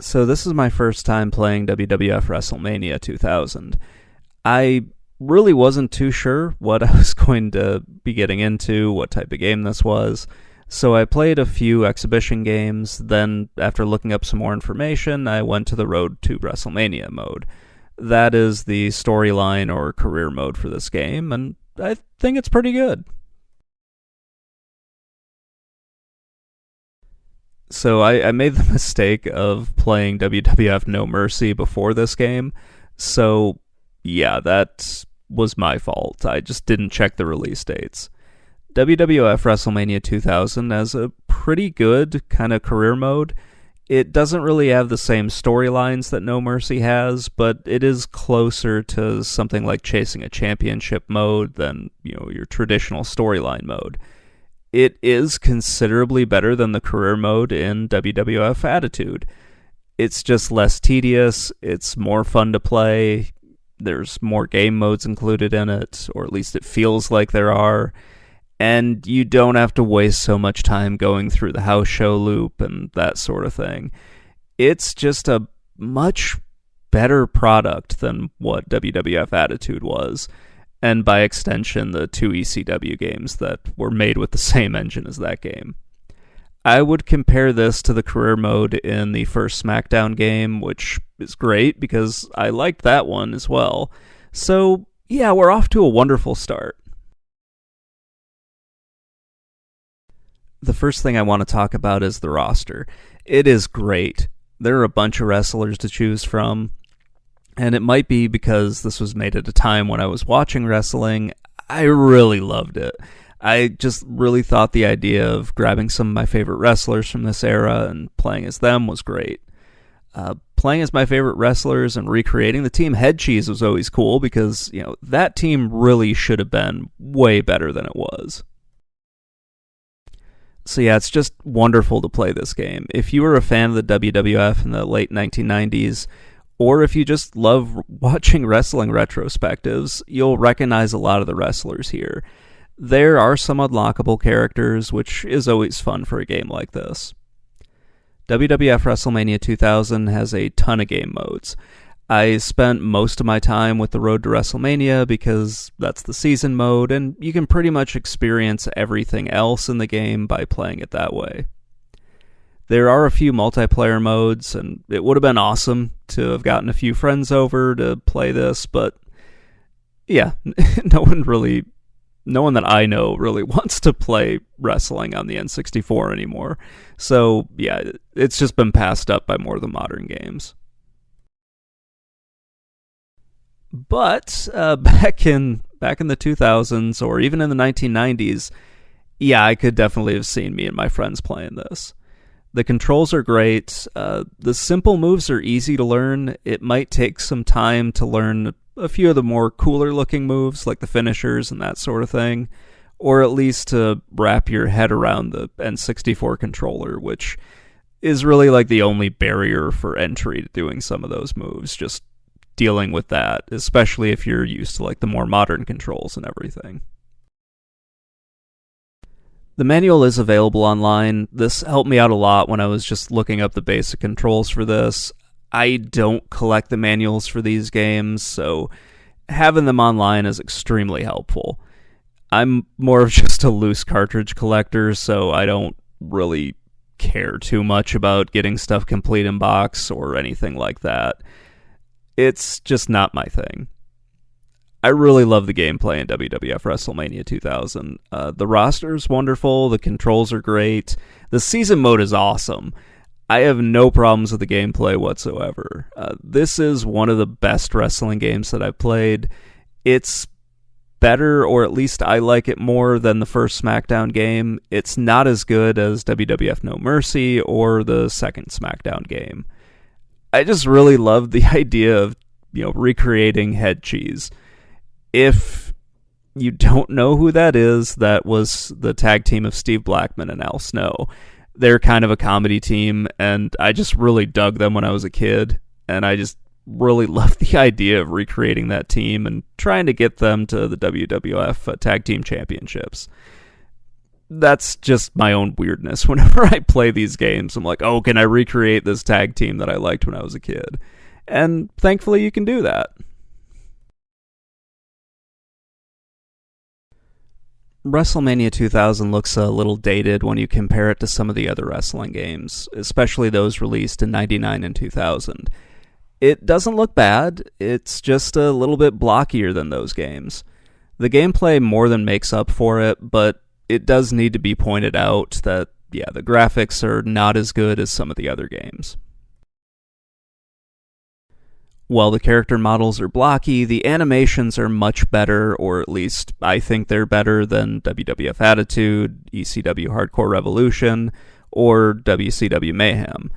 So this is my first time playing WWF WrestleMania 2000. I really wasn't too sure what I was going to be getting into, what type of game this was. So I played a few exhibition games, then after looking up some more information, I went to the Road to WrestleMania mode. That is the storyline or career mode for this game, and I think it's pretty good. So I made the mistake of playing WWF No Mercy before this game. So yeah, that was my fault. I just didn't check the release dates. WWF WrestleMania 2000 has a pretty good kind of career mode. It doesn't really have the same storylines that No Mercy has, but it is closer to something like Chasing a Championship mode than, your traditional storyline mode. It is considerably better than the career mode in WWF Attitude. It's just less tedious, it's more fun to play, there's more game modes included in it, or at least it feels like there are, and you don't have to waste so much time going through the house show loop and that sort of thing. It's just a much better product than what WWF Attitude was, and by extension, the two ECW games that were made with the same engine as that game. I would compare this to the career mode in the first Smackdown game, which is great because I liked that one as well. So, yeah, we're off to a wonderful start. The first thing I want to talk about is the roster. It is great. There are a bunch of wrestlers to choose from. And it might be because this was made at a time when I was watching wrestling. I really loved it. I just really thought the idea of grabbing some of my favorite wrestlers from this era and playing as them was great. Playing as my favorite wrestlers and recreating the team Head Cheese was always cool because, that team really should have been way better than it was. So yeah, it's just wonderful to play this game. If you were a fan of the WWF in the late 1990s, or if you just love watching wrestling retrospectives, you'll recognize a lot of the wrestlers here. There are some unlockable characters, which is always fun for a game like this. WWF WrestleMania 2000 has a ton of game modes. I spent most of my time with the Road to WrestleMania because that's the season mode, and you can pretty much experience everything else in the game by playing it that way. There are a few multiplayer modes, and it would have been awesome to have gotten a few friends over to play this, but yeah, no one that I know really wants to play wrestling on the N64 anymore. So yeah, it's just been passed up by more of the modern games. But back in the 2000s, or even in the 1990s, yeah, I could definitely have seen me and my friends playing this. The controls are great. The simple moves are easy to learn. It might take some time to learn a few of the more cooler looking moves, like the finishers and that sort of thing, or at least to wrap your head around the N64 controller, which is really like the only barrier for entry to doing some of those moves, just dealing with that, especially if you're used to like the more modern controls and everything. The manual is available online. This helped me out a lot when I was just looking up the basic controls for this. I don't collect the manuals for these games, so having them online is extremely helpful. I'm more of just a loose cartridge collector, so I don't really care too much about getting stuff complete in box or anything like that. It's just not my thing. I really love the gameplay in WWF WrestleMania 2000. The roster is wonderful, the controls are great, the season mode is awesome. I have no problems with the gameplay whatsoever. This is one of the best wrestling games that I've played. It's better, or at least I like it more than the first Smackdown game. It's not as good as WWF No Mercy or the second Smackdown game. I just really love the idea of, recreating Head Cheese. If you don't know who that is, that was the tag team of Steve Blackman and Al Snow. They're kind of a comedy team, and I just really dug them when I was a kid, and I just really loved the idea of recreating that team and trying to get them to the WWF Tag Team Championships. that's just my own weirdness. Whenever I play these games, I'm like, oh, can I recreate this tag team that I liked when I was a kid? And thankfully you can do that. WrestleMania 2000 looks a little dated when you compare it to some of the other wrestling games, especially those released in 99 and 2000. It doesn't look bad, it's just a little bit blockier than those games. The gameplay more than makes up for it, but it does need to be pointed out that, yeah, the graphics are not as good as some of the other games. While the character models are blocky, the animations are much better, or at least I think they're better than WWF Attitude, ECW Hardcore Revolution, or WCW Mayhem.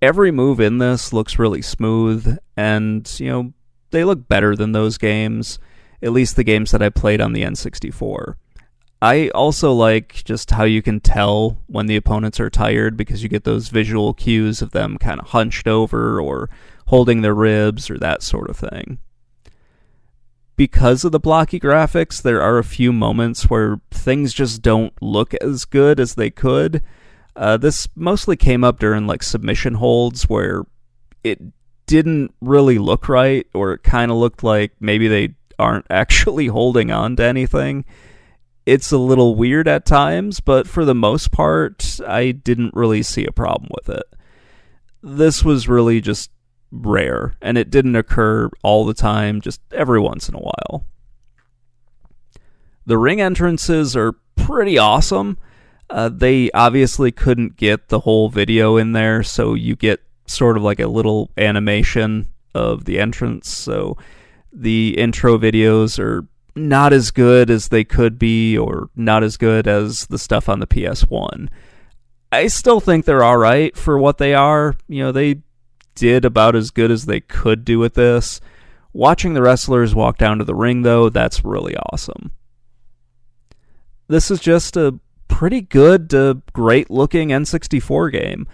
Every move in this looks really smooth, and, they look better than those games, at least the games that I played on the N64. I also like just how you can tell when the opponents are tired, because you get those visual cues of them kind of hunched over or holding their ribs or that sort of thing. Because of the blocky graphics, there are a few moments where things just don't look as good as they could. This mostly came up during submission holds where it didn't really look right, or it kind of looked like maybe they aren't actually holding on to anything. It's a little weird at times, but for the most part, I didn't really see a problem with it. This was really just rare, and it didn't occur all the time, just every once in a while. The ring entrances are pretty awesome. They obviously couldn't get the whole video in there, so you get sort of like a little animation of the entrance, so the intro videos are not as good as they could be, or not as good as the stuff on the PS1. I still think they're alright for what they are. They did about as good as they could do with this. Watching the wrestlers walk down to the ring, though, that's really awesome. This is just a pretty good to great looking N64 game.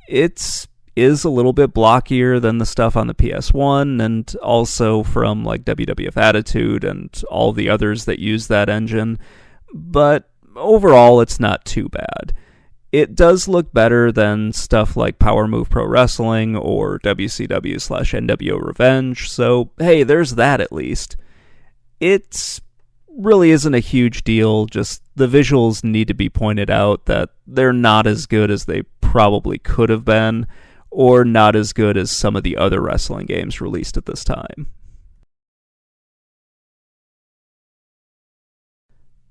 It is a little bit blockier than the stuff on the PS1, and also from WWF Attitude and all the others that use that engine, but overall it's not too bad. It does look better than stuff like Power Move Pro Wrestling or WCW/NWO Revenge, so hey, there's that at least. It really isn't a huge deal, just the visuals need to be pointed out that they're not as good as they probably could have been, or not as good as some of the other wrestling games released at this time.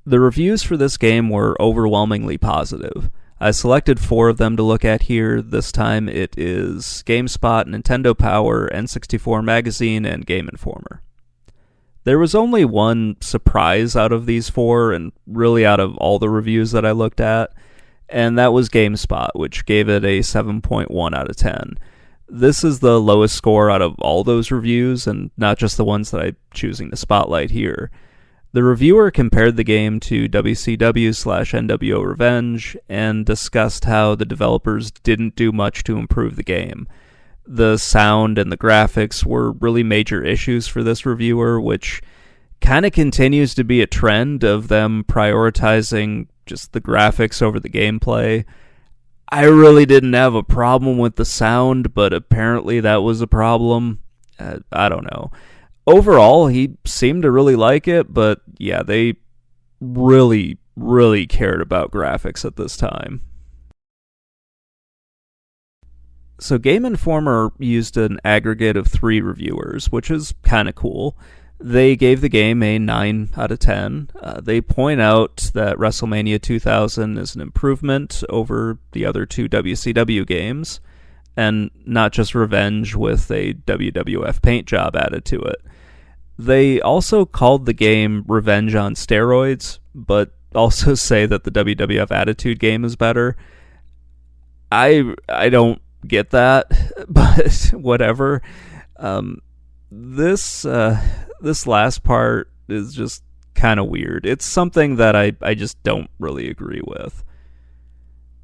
The reviews for this game were overwhelmingly positive. I selected 4 of them to look at here. This time it is GameSpot, Nintendo Power, N64 Magazine, and Game Informer. There was only one surprise out of these 4, and really out of all the reviews that I looked at, and that was GameSpot, which gave it a 7.1 out of 10. This is the lowest score out of all those reviews, and not just the ones that I'm choosing to spotlight here. The reviewer compared the game to WCW/NWO Revenge, and discussed how the developers didn't do much to improve the game. The sound and the graphics were really major issues for this reviewer, which kind of continues to be a trend of them prioritizing just the graphics over the gameplay. I really didn't have a problem with the sound, but apparently that was a problem. I don't know. Overall, he seemed to really like it, but yeah, they really, really cared about graphics at this time. So Game Informer used an aggregate of 3 reviewers, which is kind of cool. They gave the game a 9 out of 10. They point out that WrestleMania 2000 is an improvement over the other 2 WCW games, and not just Revenge with a WWF paint job added to it. They also called the game Revenge on steroids, but also say that the WWF Attitude game is better. I don't get that, but whatever. This last part is just kind of weird. It's something that I just don't really agree with.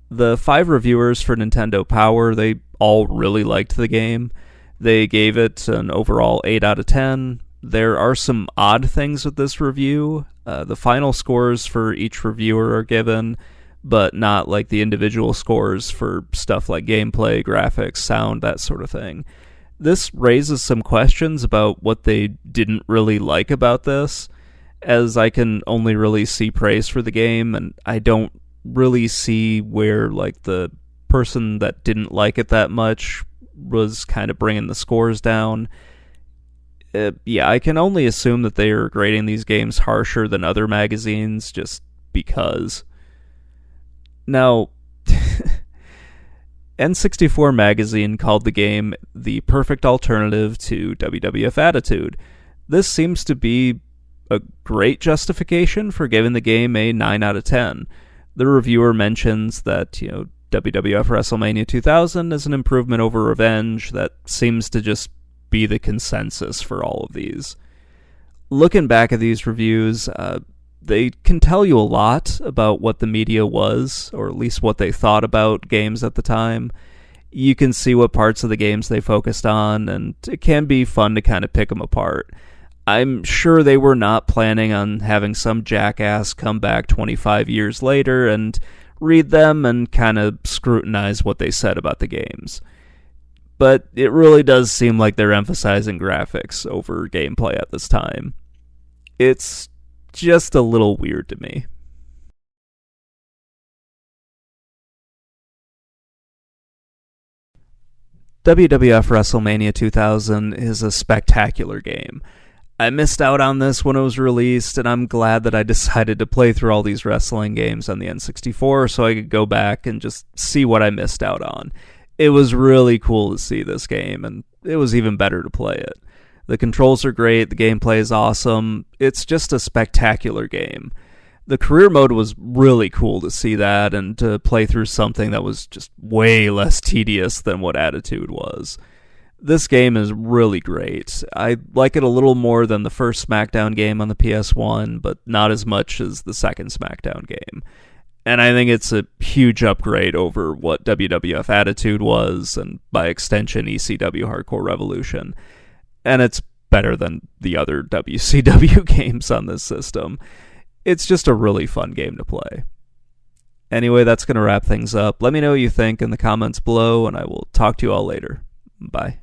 The 5 reviewers for Nintendo Power, they all really liked the game. They gave it an overall 8 out of 10. There are some odd things with this review. The final scores for each reviewer are given, but not like the individual scores for stuff like gameplay, graphics, sound, that sort of thing. This raises some questions about what they didn't really like about this, as I can only really see praise for the game, and I don't really see where like the person that didn't like it that much was kind of bringing the scores down. Yeah, I can only assume that they are grading these games harsher than other magazines just because. Now, N64 magazine called the game the perfect alternative to WWF Attitude. This seems to be a great justification for giving the game a 9 out of 10. The reviewer mentions that, WWF WrestleMania 2000 is an improvement over Revenge. That seems to just be the consensus for all of these. Looking back at these reviews, they can tell you a lot about what the media was, or at least what they thought about games at the time. You can see what parts of the games they focused on, and it can be fun to kind of pick them apart. I'm sure they were not planning on having some jackass come back 25 years later and read them and kind of scrutinize what they said about the games. But it really does seem like they're emphasizing graphics over gameplay at this time. It's just a little weird to me. WWF WrestleMania 2000 is a spectacular game. I missed out on this when it was released, and I'm glad that I decided to play through all these wrestling games on the N64 so I could go back and just see what I missed out on. It was really cool to see this game, and it was even better to play it. The controls are great, the gameplay is awesome, it's just a spectacular game. The career mode was really cool to see that, and to play through something that was just way less tedious than what Attitude was. This game is really great. I like it a little more than the first Smackdown game on the PS1, but not as much as the second Smackdown game. And I think it's a huge upgrade over what WWF Attitude was, and by extension ECW Hardcore Revolution. And it's better than the other WCW games on this system. It's just a really fun game to play. Anyway, that's going to wrap things up. Let me know what you think in the comments below, and I will talk to you all later. Bye.